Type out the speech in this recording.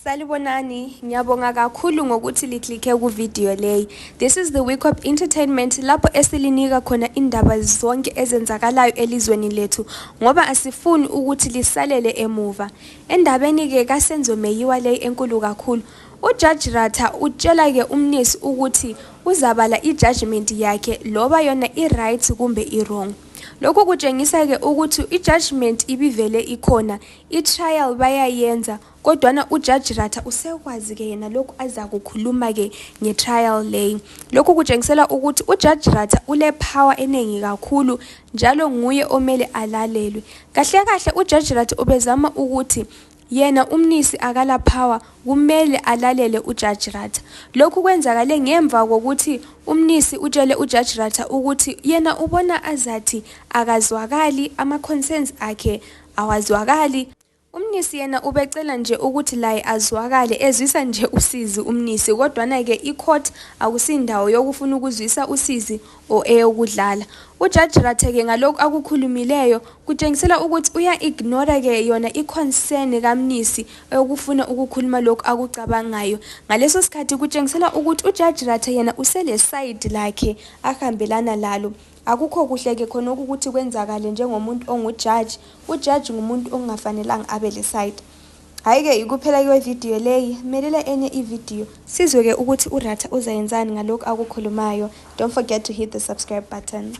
Salibonani, ngiyabonga kakhulu ngokuthi liklikhe ku video leyi. This is the Week of Entertainment lapho esilinika khona indaba zonke ezenzakalayo elizweni lethu ngoba asifuni ukuthi lisalele emuva. Endabeni ke kaSenzo Meyiwa leyi enkulu kakhulu. UJudge Ratha utshela ke umnisi ukuthi uzabala ijudgment yakhe loba yona i-right kumbe i-wrong. Lokhu kutshengisa ke ukuthi i-judgment ibivele ikhona, i-trial bayayenza kodwana uJudge Ratha usekwazi ke yena lokhu aza kukhuluma ke nge-trial leyi. Lokhu kutshengisela ukuthi uJudge Ratha ule power eningi kakhulu njalo nguye omele alalelwe. Kahle kahle uJudge Ratha ubezama ukuthi yena umnisi akala power kumele alalele uJudge Ratha. Lokhu kwenzakale ngemva kokuthi umnisi utshele uJudge Ratha ukuthi yena ubona azathi akazwakali, ama-concerns akhe awazwakali. Umnisi yena ubecela nje ukuthi laye azwakale ezwisa nje usizi umnisi kodwana ke i-court akusindawo yokufuna ukuzwisa usizi o eyokudlala. uJudge Ratha ke ngalokho akukhulumileyo kutshengisela ukuthi uya-ignore ke yona i-concern kamnisi eyokufuna ukukhuluma lokhu akucabangayo. Ngaleso sikhathi kutshengisela ukuthi uJudge Ratha yena usele side lakhe ahambelana lalo. Akukho kuhle ke khona ukuthi kwenzakale njengomuntu ongujudge. Ujudge ngumuntu ongafanelanga abe le side. Hayi ke ikuphela kwe video leyi, melela enye i-video sizwe ke ukuthi uRatha uzayenzani ngalokho akukhulumayo. Don't forget to hit the subscribe button.